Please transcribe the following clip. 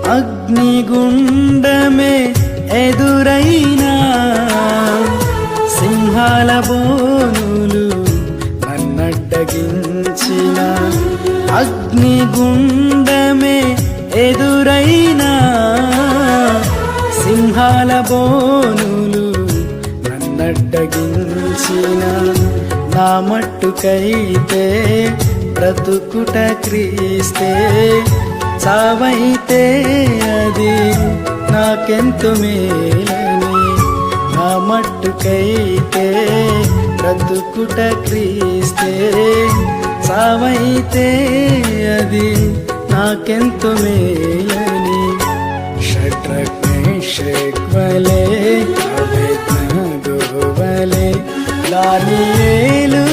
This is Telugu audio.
అగ్నిగుండమే ఎదురైనా సింహాల బోనులు నన్నడ్డగించిన అగ్నిగుండమే ఎదురైనా సింహాల బోనులు నన్నడ్డగించిన నా మట్టుకైతే బ్రతుకుట క్రీస్తే చావైతే అది నాకెంతో మేలని నా మట్టుకైతే బ్రతుకుట క్రీస్తే చావైతే అది నాకెంతో మేలని షడ్రక్ మేషక్ వలె అబేద్నగో వలె దానియేలు